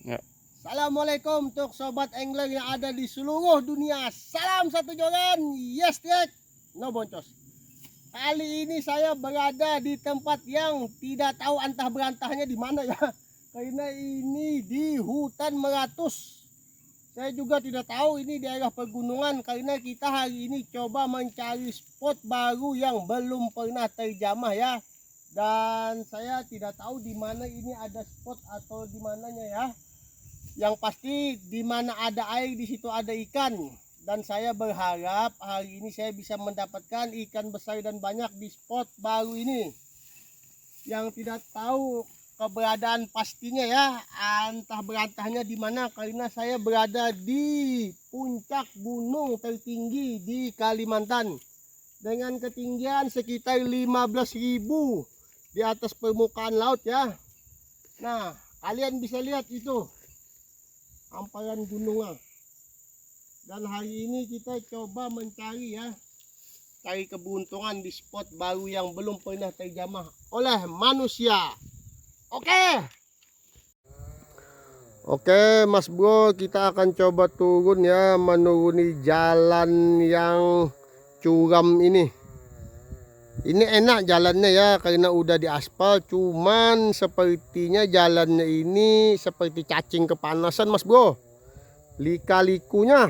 Ya. Assalamualaikum untuk sobat angler yang ada di seluruh dunia. Salam satu joran. Yes, Tek. No boncos. Kali ini saya berada di tempat yang tidak tahu antah berantahnya di mana ya. Karena ini di hutan Meratus. Saya juga tidak tahu ini daerah pegunungan karena kita hari ini coba mencari spot baru yang belum pernah terjamah ya. Dan saya tidak tahu di mana ini ada spot atau di mananya ya. Yang pasti di mana ada air di situ ada ikan. Dan saya berharap hari ini saya bisa mendapatkan ikan besar dan banyak di spot baru ini. Yang tidak tahu keberadaan pastinya ya, antah berantahnya di mana karena saya berada di puncak gunung tertinggi di Kalimantan dengan ketinggian sekitar 15.000 di atas permukaan laut ya. Nah, kalian bisa lihat itu hamparan gunungnya. Dan hari ini kita coba mencari ya, cari keberuntungan di spot baru yang belum pernah terjamah oleh manusia. Oke Mas Bro, kita akan coba turun ya, menuruni jalan yang curam ini. Ini enak jalannya ya karena udah diaspal, cuman sepertinya jalannya ini seperti cacing kepanasan Mas Bro. Lika-likunya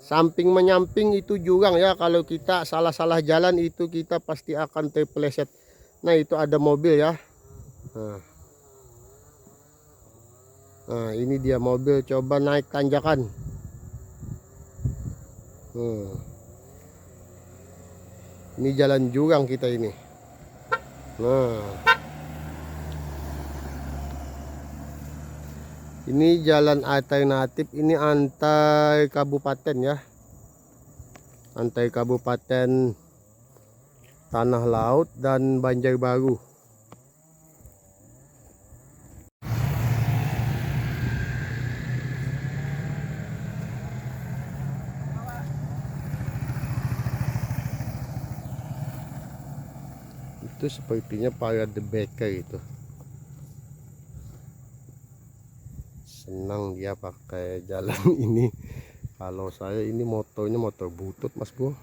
samping menyamping itu jurang ya, kalau kita salah-salah jalan itu kita pasti akan terpeleset. Nah itu ada mobil ya. Nah ini dia mobil coba naik tanjakan. Ini jalan jurang kita ini. Nah ini jalan alternatif, ini antar kabupaten ya, antar kabupaten Tanah Laut dan Banjarbaru. Itu sepertinya para The Baker itu. Senang dia pakai jalan ini. Kalau saya ini motornya motor butut Mas Bro.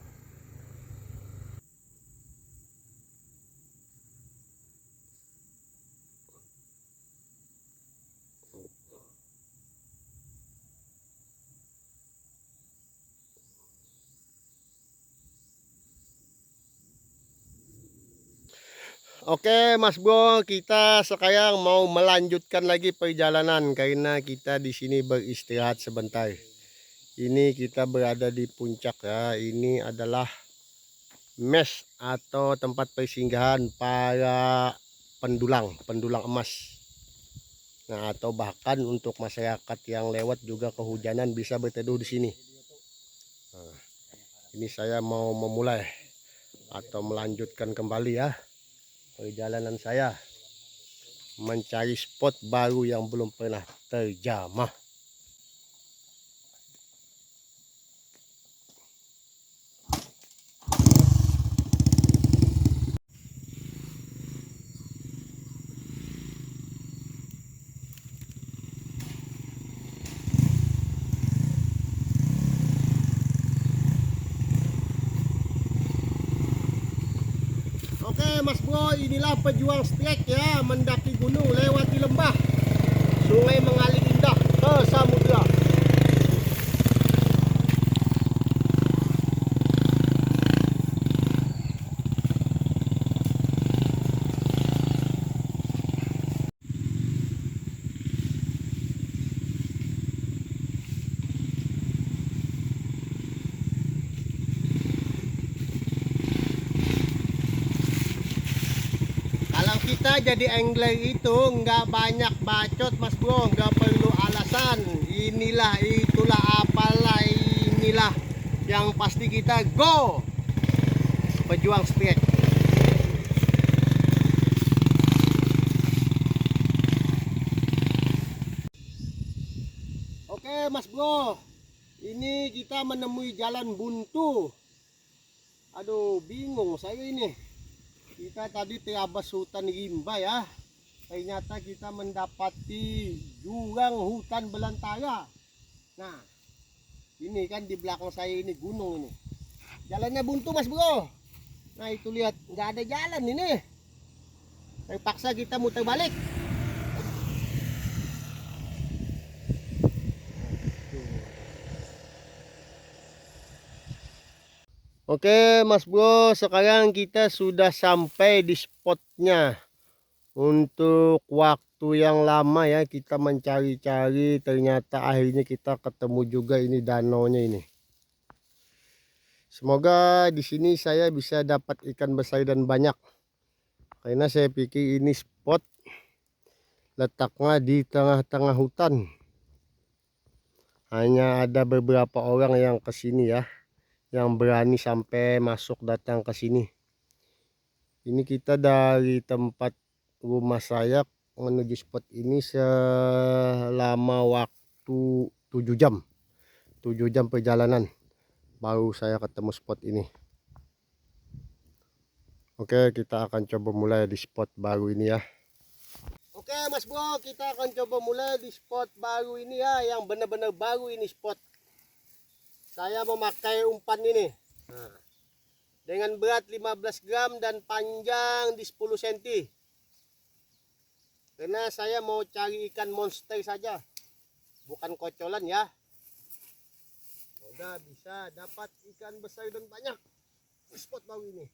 Oke Mas Bro, kita sekarang mau melanjutkan lagi perjalanan karena kita di sini beristirahat sebentar. Ini kita berada di puncak ya. Ini adalah mes atau tempat persinggahan para pendulang emas. Nah, atau bahkan untuk masyarakat yang lewat juga kehujanan bisa berteduh di sini. Nah, ini saya mau memulai atau melanjutkan kembali ya perjalanan saya mencari spot baru yang belum pernah terjamah. Oke Mas Bro, inilah pejuang strek ya, mendaki gunung lewati lembah, sungai mengalir indah ke samudra. Kita jadi angler itu nggak banyak bacot Mas Bro, nggak perlu alasan inilah itulah apalah, inilah yang pasti kita go pejuang strike. Oke Mas Bro, ini kita menemui jalan buntu. Aduh bingung saya ini. Kita tadi terabas hutan rimba ya. ternyata kita mendapati jurang hutan belantara. Nah, ini kan di belakang saya ini gunung ini. Jalannya buntu Mas Bro. Nah itu lihat, nggak ada jalan ini. Terpaksa kita muter balik. Oke Mas Bro, sekarang kita sudah sampai di spotnya. Untuk waktu yang lama ya kita mencari-cari, ternyata akhirnya kita ketemu juga ini danaunya ini. Semoga di sini saya bisa dapat ikan besar dan banyak. Karena saya pikir ini spot letaknya di tengah-tengah hutan. Hanya ada beberapa orang yang ke sini ya, yang berani sampai masuk datang ke sini. Ini kita dari tempat rumah saya menuju spot ini selama waktu 7 jam. 7 jam perjalanan baru saya ketemu spot ini. Oke, kita akan coba mulai di spot baru ini ya. Oke Mas Bro, kita akan coba mulai di spot baru ini ya, yang benar-benar baru ini spot. Saya memakai umpan ini. Nah, dengan berat 15 gram dan panjang di 10 cm. Karena saya mau cari ikan monster saja, bukan kocolan ya. Semoga bisa dapat ikan besar dan banyak di spot baru ini.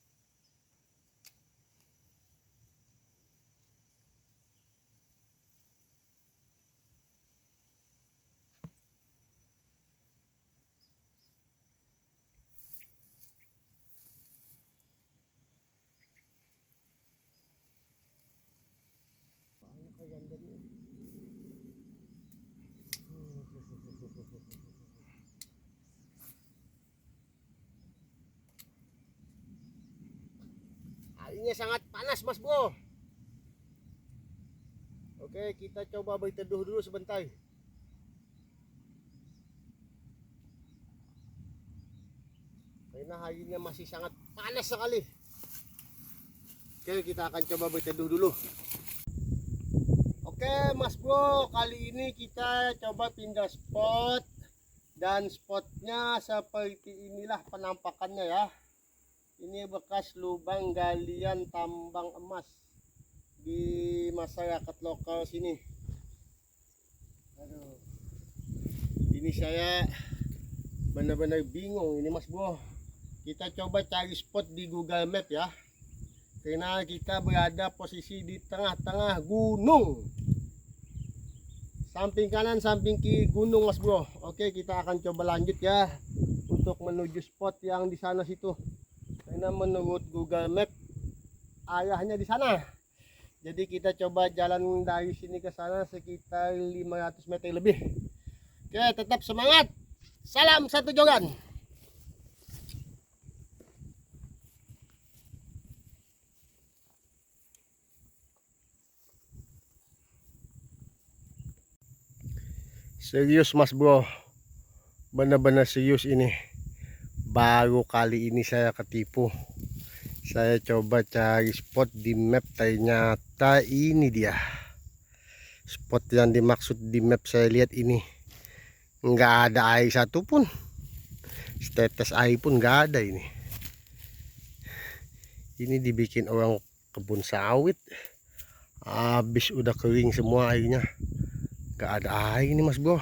Airnya sangat panas Mas Bro. Oke, kita coba berteduh dulu sebentar. Karena airnya masih sangat panas sekali. Oke, kita akan coba berteduh dulu. Oke Mas Bro, kali ini kita coba pindah spot. Dan spotnya seperti inilah penampakannya ya. Ini bekas lubang galian tambang emas di masyarakat lokal sini. Aduh, ini saya benar-benar bingung ini Mas Bro. Kita coba cari spot di Google Map ya. Karena kita berada posisi di tengah-tengah gunung. Samping kanan, samping kiri gunung Mas Bro. Oke, kita akan coba lanjut ya untuk menuju spot yang di sana situ. Karena menurut Google Map arahnya di sana. Jadi kita coba jalan dari sini ke sana sekitar 500 meter lebih. Oke, tetap semangat. Salam satu jogan. Serius Mas Bro, benar-benar serius ini. Baru kali ini saya ketipu. Saya coba cari spot di map, ternyata ini dia spot yang dimaksud di map. Saya lihat ini nggak ada air satupun, setetes air pun nggak ada. Ini dibikin orang kebun sawit, habis udah kering semua airnya, nggak ada air ini Mas Bro.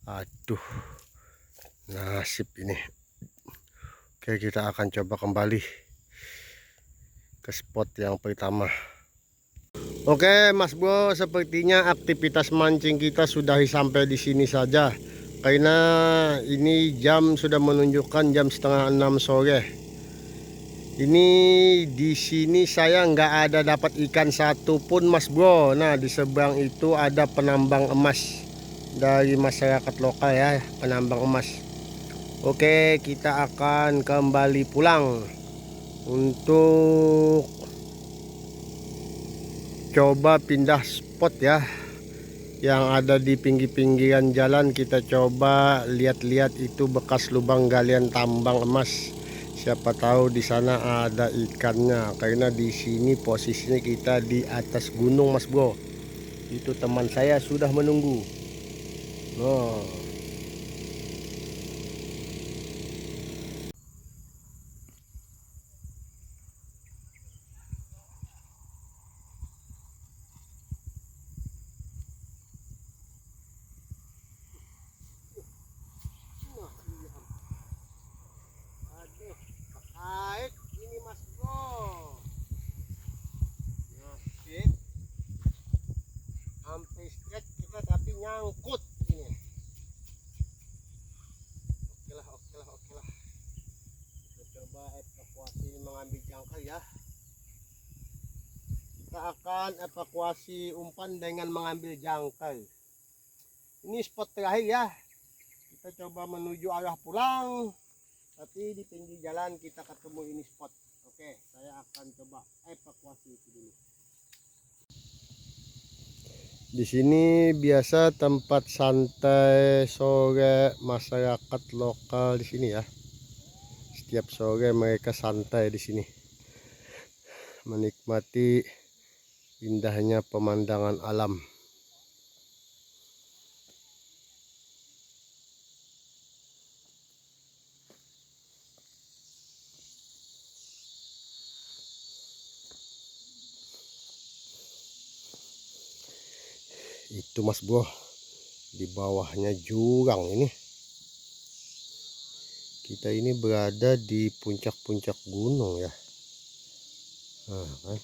Aduh, nasib ini. Oke, kita akan coba kembali ke spot yang pertama. Oke Mas Bro, sepertinya aktivitas mancing kita sudah sampai di sini saja. Karena ini jam sudah menunjukkan jam setengah 6 sore. Ini di sini saya nggak ada dapat ikan satupun Mas Bro. Nah, di seberang itu ada penambang emas dari masyarakat lokal ya, penambang emas. Oke, kita akan kembali pulang untuk coba pindah spot ya, yang ada di pinggir-pinggiran jalan. Kita coba lihat-lihat, itu bekas lubang galian tambang emas. Siapa tahu di sana ada ikannya, karena di sini posisinya kita di atas gunung, Mas Bro. Itu teman saya sudah menunggu. Oh. Baik, ini Mas Bro. Nasib hampir straight kita tapi nyangkut ini. Oke lah. Kita coba evakuasi mengambil jangkar ya. Kita akan evakuasi umpan dengan mengambil jangkar. Ini spot terakhir ya. Kita coba menuju arah pulang. Tapi di pinggir jalan kita ketemu ini spot. Oke, saya akan coba evakuasi itu dulu. Di sini biasa tempat santai sore masyarakat lokal di sini ya. Setiap sore mereka santai di sini, menikmati indahnya pemandangan alam. Itu Mas Bro, di bawahnya jurang ini. Kita ini berada di puncak-puncak gunung ya. Nah, kan?